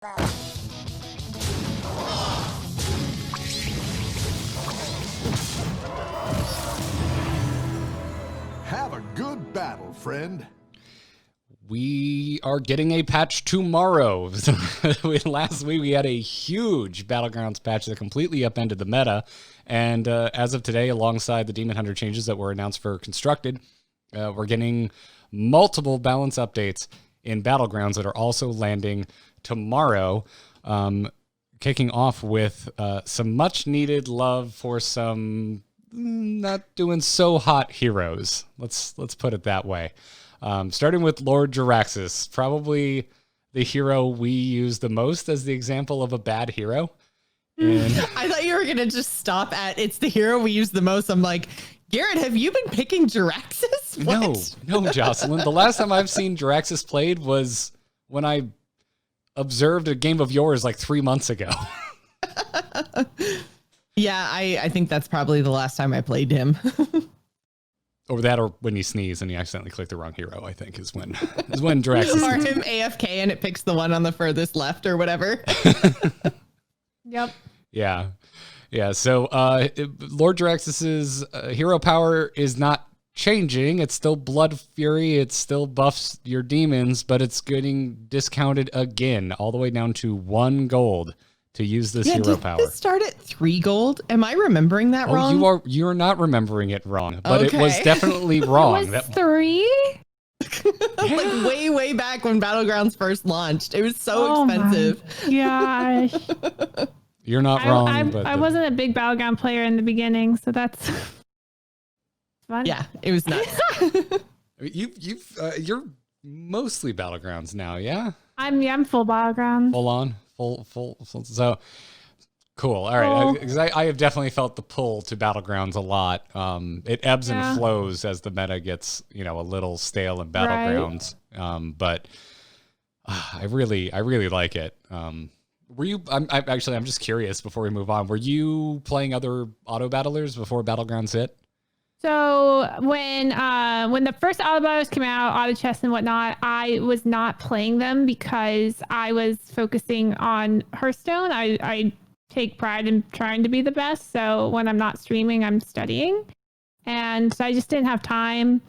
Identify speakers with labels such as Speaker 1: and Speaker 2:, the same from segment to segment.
Speaker 1: Have a good battle, friend.
Speaker 2: We are getting a patch tomorrow. Last week, we had a huge Battlegrounds patch that completely upended the meta. And as of today, alongside the Demon Hunter changes that were announced for Constructed, we're getting multiple balance updates in Battlegrounds that are also landing tomorrow, kicking off with some much-needed love for some not doing so hot heroes. Let's put it that way. Starting with Lord Jaraxxus, probably the hero we use the most as the example of a bad hero. And
Speaker 3: I thought you were going to just stop at, it's the hero we use the most. I'm like, Garrett, have you been picking Jaraxxus?
Speaker 2: No, Jocelyn. The last time I've seen Jaraxxus played was when I observed a game of yours like 3 months ago.
Speaker 3: Yeah, I think that's probably the last time I played him.
Speaker 2: Or that, or when you sneeze and you accidentally click the wrong hero, I think is when Jaraxxus.
Speaker 3: Or him AFK and it picks the one on the furthest left or whatever.
Speaker 4: Yep.
Speaker 2: Yeah. So Lord Jaraxxus's hero power is not changing. It's still Blood Fury. It still buffs your demons, but it's getting discounted again, all the way down to 1 gold to use this hero power.
Speaker 3: Did it start at 3 gold? Am I remembering that wrong?
Speaker 2: You're not remembering it wrong, but It was definitely wrong.
Speaker 4: It was 3?
Speaker 3: Like way back when Battlegrounds first launched. It was so expensive.
Speaker 4: Gosh.
Speaker 2: You're not wrong.
Speaker 4: I wasn't a big Battleground player in the beginning, so that's fun.
Speaker 3: Yeah, it was nuts.
Speaker 2: You're mostly Battlegrounds now, yeah?
Speaker 4: I'm full Battleground.
Speaker 2: Full on, full. So cool. All right, because I have definitely felt the pull to Battlegrounds a lot. It ebbs and flows as the meta gets, a little stale in Battlegrounds. Right. But I really like it. Were you? I'm just curious. Before we move on, were you playing other auto battlers before Battlegrounds hit?
Speaker 4: So when the first auto battlers came out, auto chess and whatnot, I was not playing them because I was focusing on Hearthstone. I take pride in trying to be the best. So when I'm not streaming, I'm studying, and so I just didn't have time.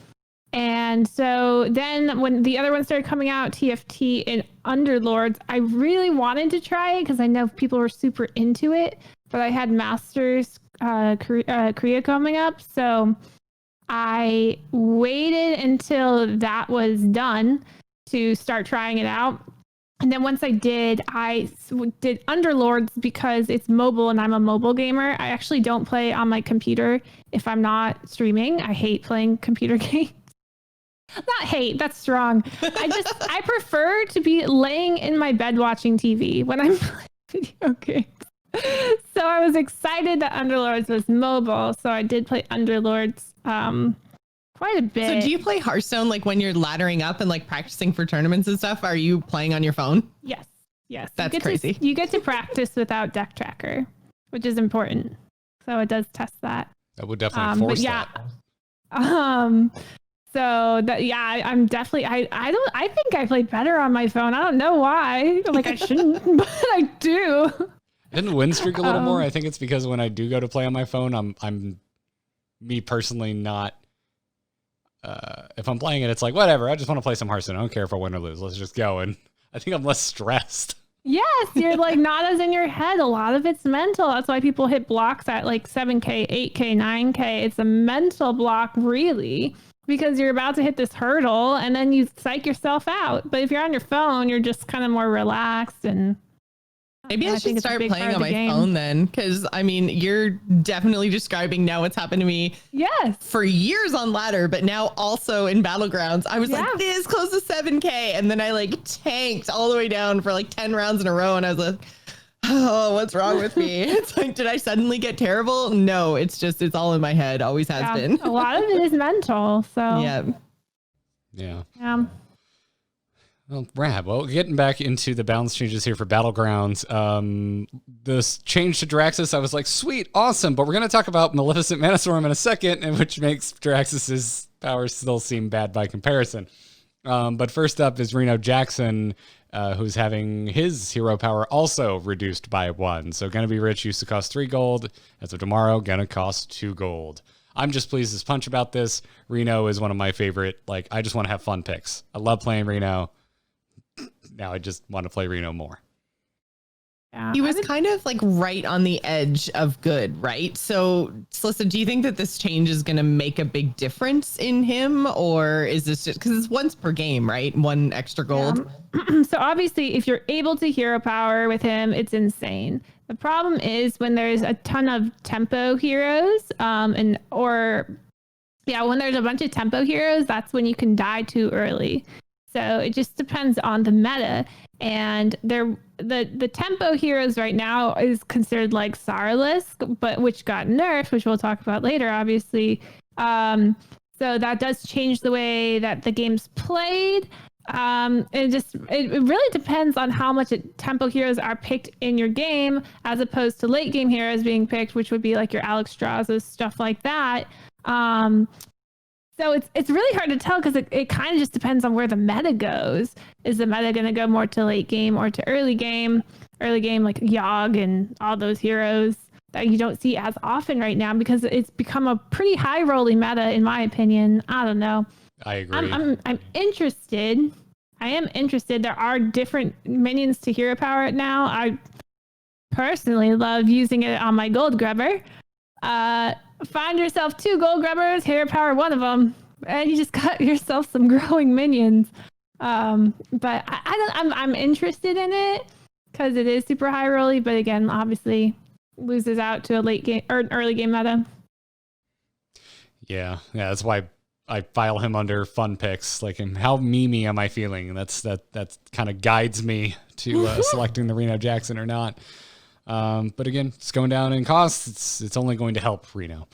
Speaker 4: And so then when the other ones started coming out, TFT and Underlords, I really wanted to try it because I know people were super into it, but I had Masters Korea coming up. So I waited until that was done to start trying it out. And then once I did Underlords because it's mobile and I'm a mobile gamer. I actually don't play on my computer if I'm not streaming. I hate playing computer games. Not hate, that's strong. I prefer to be laying in my bed watching TV when I'm playing video games. So I was excited that Underlords was mobile, so I did play Underlords quite a bit.
Speaker 3: So do you play Hearthstone like when you're laddering up and like practicing for tournaments and stuff? Are you playing on your phone?
Speaker 4: Yes.
Speaker 3: That's crazy.
Speaker 4: You get to practice without deck tracker, which is important. So it does test that.
Speaker 2: That would definitely force that.
Speaker 4: So that, I'm definitely, I think I played better on my phone. I don't know why. Like I shouldn't, but I do.
Speaker 2: Didn't win streak a little more? I think it's because when I do go to play on my phone, I'm me personally not, if I'm playing it, it's like, whatever, I just want to play some Hearthstone. I don't care if I win or lose. Let's just go. And I think I'm less stressed.
Speaker 4: Yes, you're like not as in your head. A lot of it's mental. That's why people hit blocks at like 7K, 8K, 9K. It's a mental block, really. Because you're about to hit this hurdle and then you psych yourself out. But if you're on your phone, you're just kind of more relaxed. And
Speaker 3: maybe I should start playing on my phone then. Because I mean, you're definitely describing now what's happened to me.
Speaker 4: Yes.
Speaker 3: For years on ladder, but now also in Battlegrounds. I was like this close to 7K. And then I like tanked all the way down for like 10 rounds in a row. And I was like, oh, what's wrong with me? It's like, did I suddenly get terrible? No, it's all in my head. Always has been.
Speaker 4: A lot of it is mental. So
Speaker 2: yeah. Well, rad. Well, getting back into the balance changes here for Battlegrounds. This change to Jaraxxus, I was like, sweet, awesome. But we're going to talk about Maleficent Manastorm in a second, and which makes Jaraxxus's powers still seem bad by comparison. But first up is Reno Jackson who's having his hero power also reduced by 1. So gonna be rich, used to cost 3 gold. As of tomorrow, gonna cost 2 gold. I'm just pleased as punch about this. Reno is one of my favorite, like, I just want to have fun picks. I love playing Reno. Now I just want to play Reno more.
Speaker 3: Yeah, he was kind of like right on the edge of good, right? So, Slysssa, do you think that this change is going to make a big difference in him, or is this just because it's once per game, right? 1 extra gold.
Speaker 4: So obviously, if you're able to hero power with him, it's insane. The problem is when there's a ton of tempo heroes, when there's a bunch of tempo heroes, that's when you can die too early. So it just depends on the meta. And the tempo heroes right now is considered like Sarlisk, but which got nerfed, which we'll talk about later, obviously. So that does change the way that the game's played. It really depends on how much tempo heroes are picked in your game, as opposed to late game heroes being picked, which would be like your Alex Strazas, stuff like that. So it's really hard to tell because it kind of just depends on where the meta goes. Is the meta going to go more to late game or to early game? Early game like Yogg and all those heroes that you don't see as often right now because it's become a pretty high rolling meta, in my opinion. I don't know.
Speaker 2: I agree.
Speaker 4: I'm interested. I am interested. There are different minions to hero power now. I personally love using it on my gold grubber. Find yourself 2 gold grubbers, hero power 1 of them, and you just got yourself some growing minions. But I'm interested in it because it is super high rolly. But again, obviously loses out to a late game or an early game meta.
Speaker 2: Yeah, that's why I file him under fun picks. Like, how memey am I feeling? That kind of guides me to selecting the Reno Jackson or not. But again, it's going down in cost. It's only going to help Reno.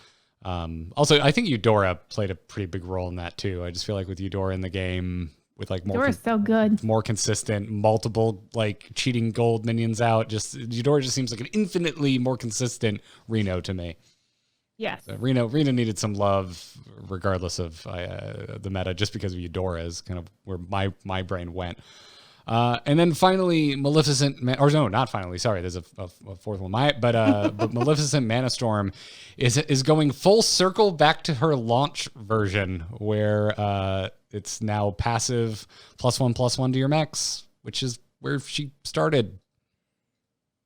Speaker 2: Also, I think Eudora played a pretty big role in that too. I just feel like with Eudora in the game, with like
Speaker 4: Eudora's so good,
Speaker 2: more consistent, multiple like cheating gold minions out. Eudora just seems like an infinitely more consistent Reno to me.
Speaker 4: Yes.
Speaker 2: So Reno needed some love, regardless of the meta, just because of Eudora is kind of where my brain went. And then finally, Maleficent, or no, not finally. Sorry, there's a fourth one. But Maleficent Mana Storm is going full circle back to her launch version, where it's now passive +1/+1 to your max, which is where she started.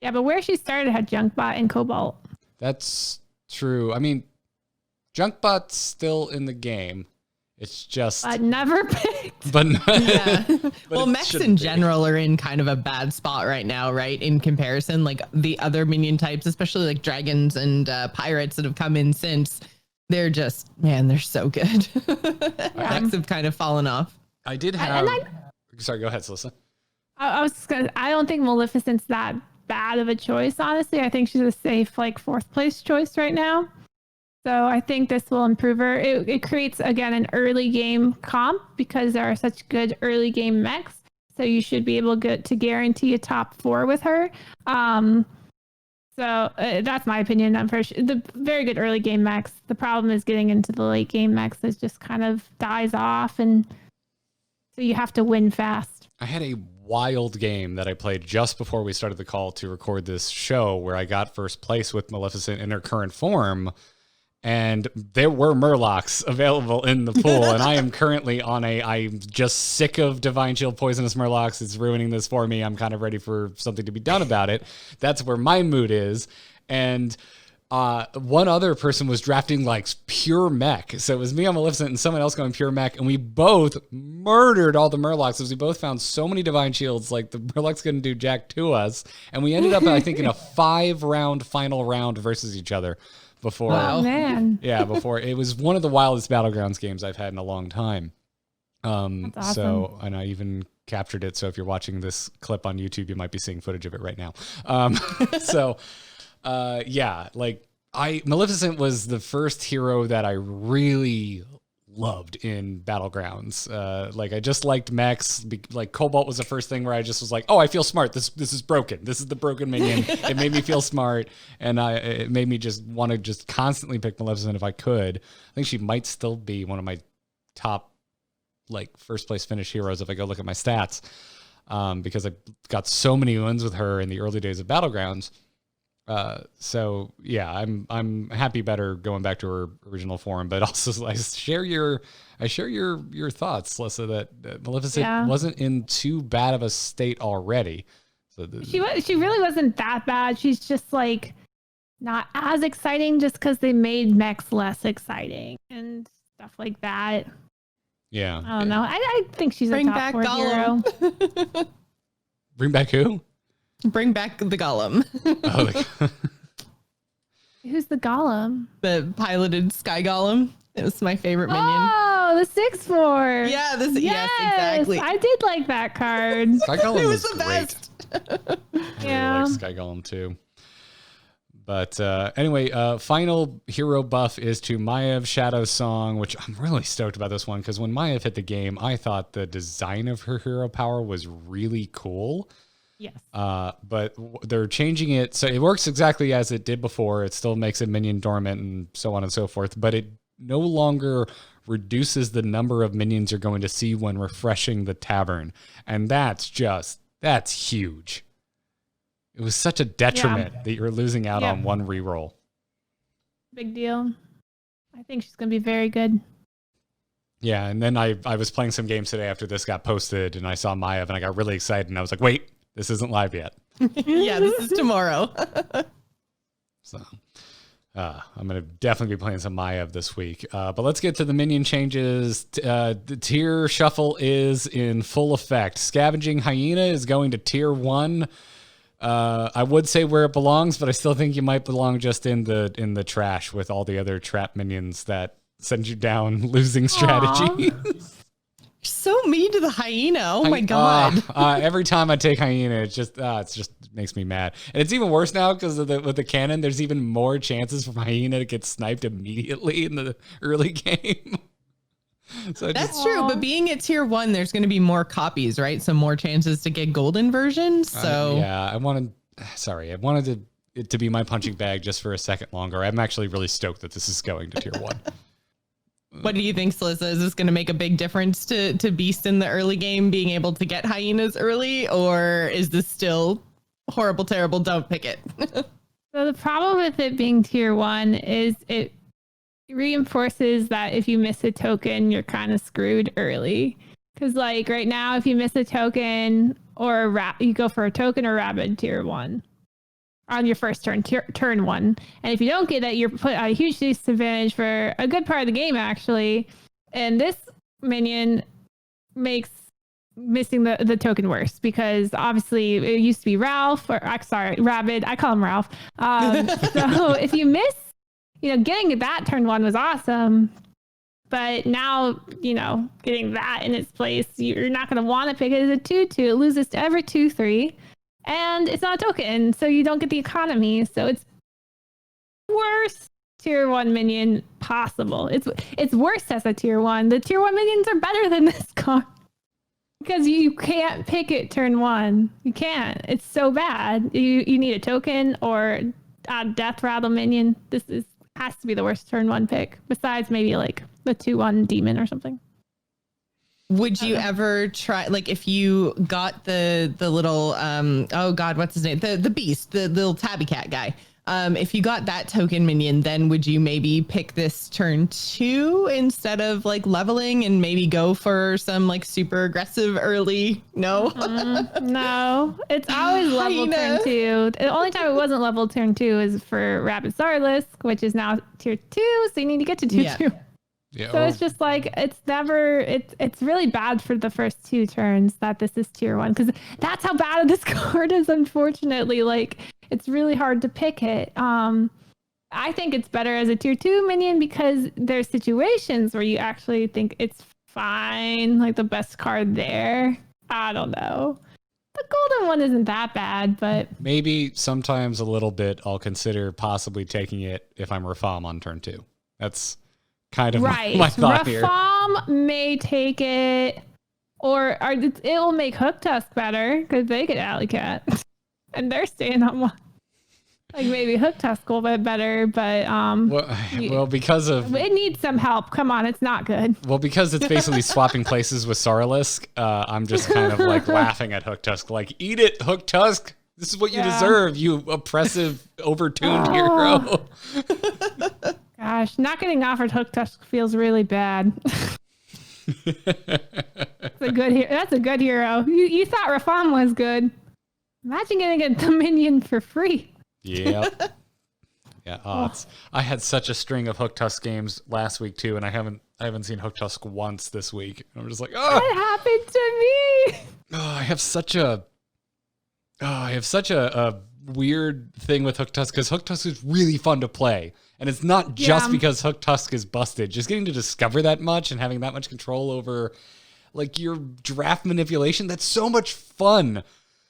Speaker 4: Yeah, but where she started had Junkbot and Cobalt.
Speaker 2: That's true. I mean, Junkbot's still in the game. It's just...
Speaker 4: But never picked.
Speaker 2: But
Speaker 3: Yeah.
Speaker 2: but
Speaker 3: Well, mechs in general are in kind of a bad spot right now, right? In comparison, like the other minion types, especially like dragons and pirates that have come in since, they're just, man, they're so good. Mechs have kind of fallen off.
Speaker 2: I did have... Sorry, go ahead, Slysssa.
Speaker 4: I was just gonna, I don't think Maleficent's that bad of a choice, honestly. I think she's a safe, like, 4th place choice right now. So I think this will improve her. It creates, again, an early game comp because there are such good early game mechs. So you should be able to guarantee a top 4 with her. So that's my opinion on first. The very good early game mechs. The problem is getting into the late game mechs that just kind of dies off. And so you have to win fast.
Speaker 2: I had a wild game that I played just before we started the call to record this show where I got first place with Maleficent in her current form. And there were Murlocs available in the pool, and I am currently on I'm just sick of Divine Shield Poisonous Murlocs. It's ruining this for me. I'm kind of ready for something to be done about it. That's where my mood is. And one other person was drafting like pure mech. So it was me on Maleficent and someone else going pure mech, and we both murdered all the Murlocs because we both found so many Divine Shields, like the Murlocs couldn't do jack to us. And we ended up, I think, in a 5-round final round versus each other. Before,
Speaker 4: oh, man.
Speaker 2: Yeah, before it was one of the wildest Battlegrounds games I've had in a long time.
Speaker 4: That's awesome.
Speaker 2: So, and I even captured it. So if you're watching this clip on YouTube, you might be seeing footage of it right now. Yeah, like Maleficent was the first hero that I really loved in Battlegrounds. Like I just liked mechs. Like Cobalt was the first thing where I just was like, oh, I feel smart. This is broken. This is the broken minion. It made me feel smart, and it made me just want to just constantly pick Maleficent if I could. I think she might still be one of my top like first place finish heroes if I go look at my stats. because I got so many wins with her in the early days of Battlegrounds. So yeah, I'm happy better going back to her original form, but also I share your thoughts, Slysssa, that Maleficent wasn't in too bad of a state already. So
Speaker 4: she really wasn't that bad. She's just like not as exciting just because they made mechs less exciting and stuff like that.
Speaker 2: Yeah.
Speaker 4: I don't know. I think she's a top 4 hero.
Speaker 2: Bring back who?
Speaker 3: Bring back the Golem.
Speaker 2: Oh,
Speaker 4: Who's the Golem?
Speaker 3: The piloted Sky Golem. It was my favorite minion.
Speaker 4: Oh, the 6/4.
Speaker 3: Yeah, yes, exactly.
Speaker 4: I did like that card.
Speaker 2: Sky Golem was
Speaker 3: the
Speaker 2: great.
Speaker 3: best.
Speaker 2: I really like Sky Golem too. But anyway, final hero buff is to Maiev Shadow Song, which I'm really stoked about this one because when Maiev hit the game, I thought the design of her hero power was really cool.
Speaker 4: Yes.
Speaker 2: But they're changing it so it works exactly as it did before. It still makes a minion dormant and so on and so forth, but it no longer reduces the number of minions you're going to see when refreshing the tavern. And that's huge. It was such a detriment that you're losing out on one reroll.
Speaker 4: Big deal. I think she's going to be very good.
Speaker 2: Yeah, and then I was playing some games today after this got posted, and I saw Maiev, and I got really excited, and I was like, wait, this isn't live yet.
Speaker 3: Yeah, this is tomorrow.
Speaker 2: So I'm going to definitely be playing some Maiev this week. But let's get to the minion changes. The tier shuffle is in full effect. Scavenging Hyena is going to tier 1. I would say where it belongs, but I still think you might belong just in the trash with all the other trap minions that send you down losing strategies.
Speaker 3: So mean to the hyena. Oh my god.
Speaker 2: Every time I take hyena, it just makes me mad. And it's even worse now because with the cannon, there's even more chances for hyena to get sniped immediately in the early game. So
Speaker 3: that's true, but being at tier 1, there's going to be more copies, right? So more chances to get golden versions. So
Speaker 2: I wanted it to be my punching bag just for a second longer. I'm actually really stoked that this is going to tier 1.
Speaker 3: What do you think, Slysssa? Is this going to make a big difference to Beast in the early game being able to get hyenas early, or is this still horrible, terrible? Don't pick it.
Speaker 4: So the problem with it being tier 1 is it reinforces that if you miss a token, you're kind of screwed early. Because like right now, if you miss a token or you go for a token or rabid tier 1 on your first turn, turn 1. And if you don't get it, you're put at a huge disadvantage for a good part of the game, actually. And this minion makes missing the token worse because obviously it used to be Ralph Rabid. I call him Ralph. So if you miss, getting that turn 1 was awesome. But now, getting that in its place, you're not going to want to pick it as a 2/2. It loses to every 2/3. And it's not a token, so you don't get the economy. So it's worst tier 1 minion possible. It's worse as a tier 1. The tier 1 minions are better than this card. Because you can't pick it turn 1. You can't. It's so bad. You need a token or a death rattle minion. This has to be the worst turn 1 pick. Besides maybe like the 2/1 demon or something.
Speaker 3: Would you ever try, like, if you got the little oh god, what's his name, the beast, the little tabby cat guy, if you got that token minion, then would you maybe pick this turn 2 instead of like leveling and maybe go for some like super aggressive early? No.
Speaker 4: No, it's always level turn 2. The only time it wasn't level turn 2 is for Rapid Starlisk, which is now tier 2, so you need to get to tier 2.
Speaker 2: Yeah,
Speaker 4: so it's just like it's really bad for the first 2 turns that this is tier 1 because that's how bad this card is. Unfortunately, like it's really hard to pick it. I think it's better as a tier 2 minion because there's situations where you actually think it's fine, like the best card there. I don't know. The golden one isn't that bad, but
Speaker 2: maybe sometimes a little bit. I'll consider possibly taking it if I'm Rafam on turn 2. That's kind of my thought here.
Speaker 4: Rafam may take it, or it'll make Hook Tusk better because they get Alley Cat, and they're staying on 1. Like maybe Hook Tusk a little bit better, but
Speaker 2: well, because of
Speaker 4: it needs some help. Come on, it's not good.
Speaker 2: well, because it's basically swapping places with Soralisk. I'm just kind of like laughing at Hook Tusk, like eat it, Hook Tusk. This is what you deserve, you oppressive, overtuned hero.
Speaker 4: Gosh, not getting offered Hook Tusk feels really bad. That's a good hero. That's a good hero. You thought Rafam was good. Imagine getting a Dominion for free.
Speaker 2: Yeah. Yeah. Oh, I had such a string of Hook Tusk games last week too, and I haven't seen Hook Tusk once this week. I'm just like, oh,
Speaker 4: what happened to me?
Speaker 2: Oh, I have such a weird thing with Hook Tusk because Hook Tusk is really fun to play. And it's not just because Hook Tusk is busted. Just getting to discover that much and having that much control over like your draft manipulation, that's so much fun.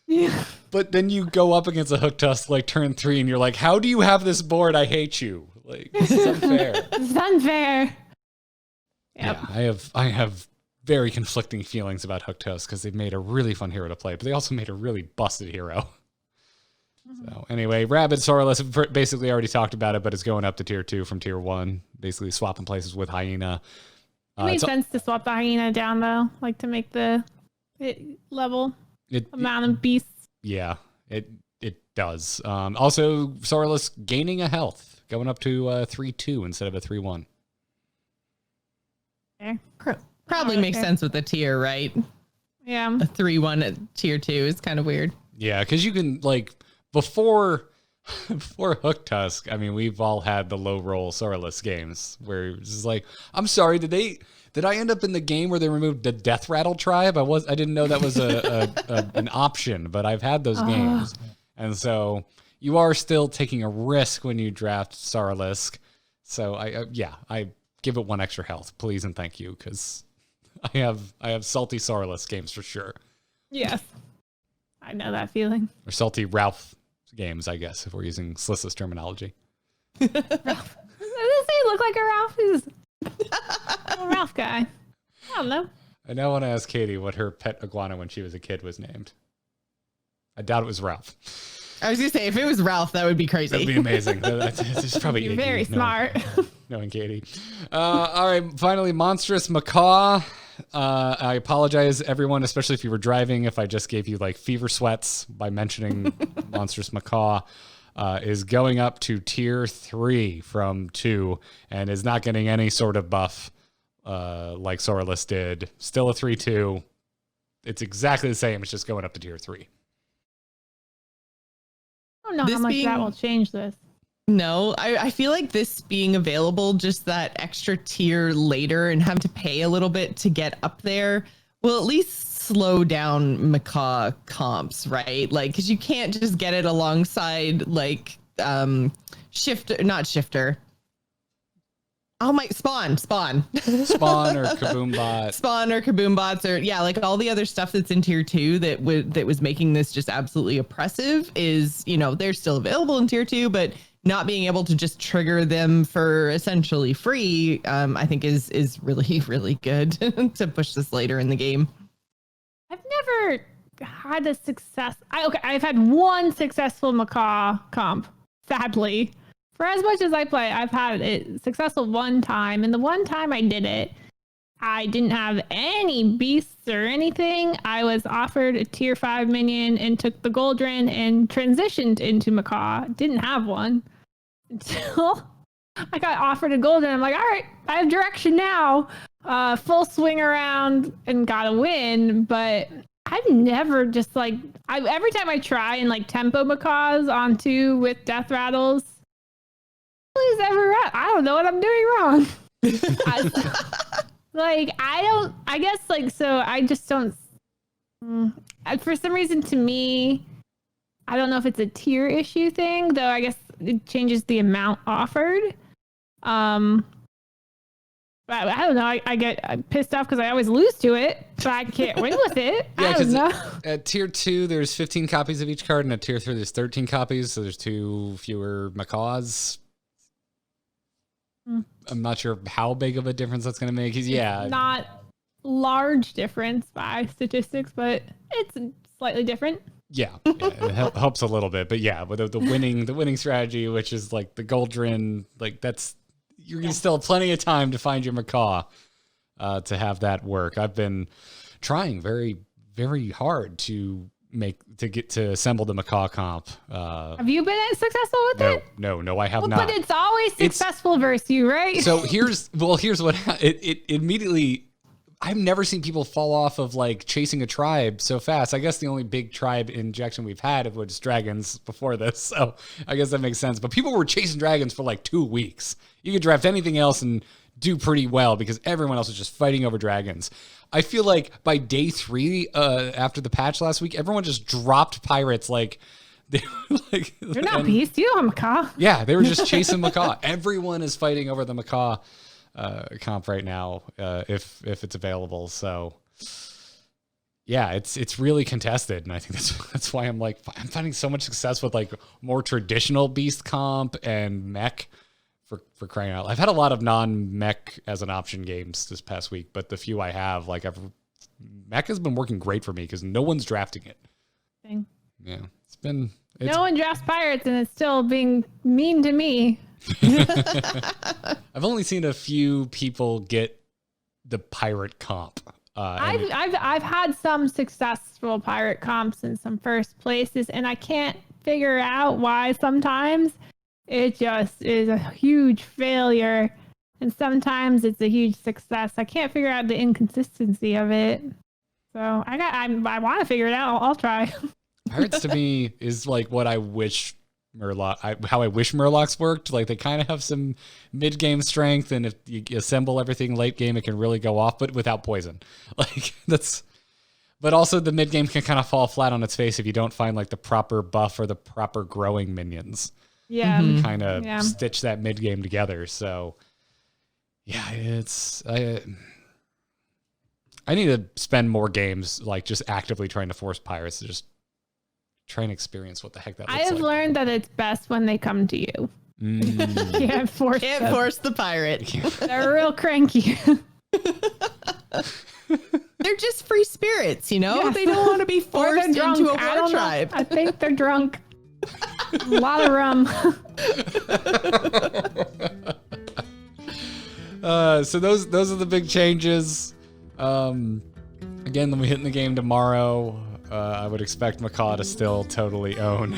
Speaker 4: Yeah.
Speaker 2: But then you go up against a Hook Tusk like turn 3 and you're like, how do you have this board? I hate you. Like, this is unfair.
Speaker 4: It's unfair. Yep.
Speaker 2: Yeah, I have very conflicting feelings about Hook Tusk because they've made a really fun hero to play, but they also made a really busted hero. So anyway, Rabid Soraless, basically already talked about it, but it's going up to tier 2 from tier 1, basically swapping places with Hyena.
Speaker 4: It makes sense to swap the Hyena down though, like to make the level amount of beasts.
Speaker 2: Yeah, it does. Also, Soraless gaining a health, going up to 3-2 instead of a 3-1.
Speaker 4: There.
Speaker 3: Probably makes sense with the tier, right?
Speaker 4: Yeah.
Speaker 3: A 3-1 at tier 2 is kind of weird.
Speaker 2: Yeah, because you can like before Hook Tusk, I mean, we've all had the low roll Soraless games where it's just like, I'm sorry, did I end up in the game where they removed the Death Rattle tribe? I didn't know that was an option, but I've had those games. And so you are still taking a risk when you draft Soralisk. So I give it 1 extra health, please and thank you, because I have salty Soralisk games for sure.
Speaker 4: Yes. I know that feeling.
Speaker 2: Or salty Ralph games, I guess, if we're using Slyssa's terminology.
Speaker 4: Ralph. Does he look like a Ralph? He's a Ralph guy. I don't know.
Speaker 2: I now want to ask Katie what her pet iguana when she was a kid was named. I doubt it was Ralph.
Speaker 3: I was going to say, if it was Ralph, that would be crazy.
Speaker 2: That'd be amazing. It's probably
Speaker 4: You're
Speaker 2: Iggy,
Speaker 4: very smart.
Speaker 2: Knowing Katie. All right, finally, Monstrous Macaw. I apologize, everyone, especially if you were driving, if I just gave you like fever sweats by mentioning Monstrous Macaw. Is going up to tier 3 from 2 and is not getting any sort of buff like Soraless did. Still a 3-2. It's exactly the same. It's just going up to tier 3.
Speaker 4: I don't know how much that will change this.
Speaker 3: No, I feel like this being available just that extra tier later and have to pay a little bit to get up there will at least slow down Macaw comps, right? Like, because you can't just get it alongside like not shifter. Oh my, spawn
Speaker 2: or Kaboom Bot.
Speaker 3: Spawn or Kaboom Bots or like all the other stuff that's in tier 2 that was making this just absolutely oppressive is, they're still available in tier 2, but not being able to just trigger them for essentially free, I think is really, really good to push this later in the game.
Speaker 4: I've never had a success. I've had one successful Macaw comp, sadly. For as much as I play, I've had it successful one time, and the one time I did it, I didn't have any beasts or anything. I was offered a tier 5 minion and took the Goldrin and transitioned into Macaw. Didn't have one until I got offered a Goldrin. I'm like, all right, I have direction now. Full swing around and got a win, but I've never just like, every time I try and like tempo Macaws onto with Death Rattles, I don't know what I'm doing wrong. I just don't. For some reason, to me, I don't know if it's a tier issue thing, though. I guess it changes the amount offered. I don't know. I get pissed off because I always lose to it, so I can't win with it. I don't know.
Speaker 2: At tier 2, there's 15 copies of each card, and at tier 3, there's 13 copies, so there's 2 fewer Macaws. I'm not sure how big of a difference that's going to make. Not
Speaker 4: large difference by statistics, but it's slightly different.
Speaker 2: Yeah, it helps a little bit, but yeah, with the winning strategy, which is like the Goldrin, like you're gonna still have plenty of time to find your Macaw to have that work. I've been trying very, very hard to get to assemble the Macaw comp.
Speaker 4: Have you been successful with it?
Speaker 2: No, I have not.
Speaker 4: But it's always successful versus you, right?
Speaker 2: So here's what it immediately. I've never seen people fall off of like chasing a tribe so fast. I guess the only big tribe injection we've had was dragons before this. So I guess that makes sense. But people were chasing dragons for like 2 weeks. You could draft anything else and do pretty well because everyone else was just fighting over dragons. I feel like by day 3, after the patch last week, everyone just dropped pirates like they were like
Speaker 4: you're not beast, you don't have Macaw.
Speaker 2: Yeah, they were just chasing Macaw. Everyone is fighting over the Macaw comp right now, if it's available. So yeah, it's really contested, and I think that's why I'm finding so much success with like more traditional beast comp and mech for crying out loud. I've had a lot of non-mech as an option games this past week, but the few I have, mech has been working great for me because no one's drafting it.
Speaker 4: Dang.
Speaker 2: Yeah,
Speaker 4: no one drafts pirates, and it's still being mean to me.
Speaker 2: I've only seen a few people get the pirate comp.
Speaker 4: I've had some successful pirate comps in some first places, and I can't figure out why sometimes it just is a huge failure, and sometimes it's a huge success. I can't figure out the inconsistency of it. So I want to figure it out. I'll try.
Speaker 2: Pirates to me is like what I wish how I wish Murlocs worked. Like they kind of have some mid game strength, and if you assemble everything late game, it can really go off, but without poison. But also the mid game can kind of fall flat on its face if you don't find like the proper buff or the proper growing minions.
Speaker 4: Yeah,
Speaker 2: kind of stitch that mid game together. So yeah, I need to spend more games like just actively trying to force pirates to just try and experience what the heck that looks like.
Speaker 4: I have learned that it's best when they come to you. Can't force
Speaker 3: the pirate.
Speaker 4: They're real cranky.
Speaker 3: They're just free spirits,
Speaker 4: Yes.
Speaker 3: They don't want to be forced into a war tribe.
Speaker 4: I think they're drunk. A lot of rum.
Speaker 2: So those are the big changes. Again, when we hit in the game tomorrow, I would expect Macaw to still totally own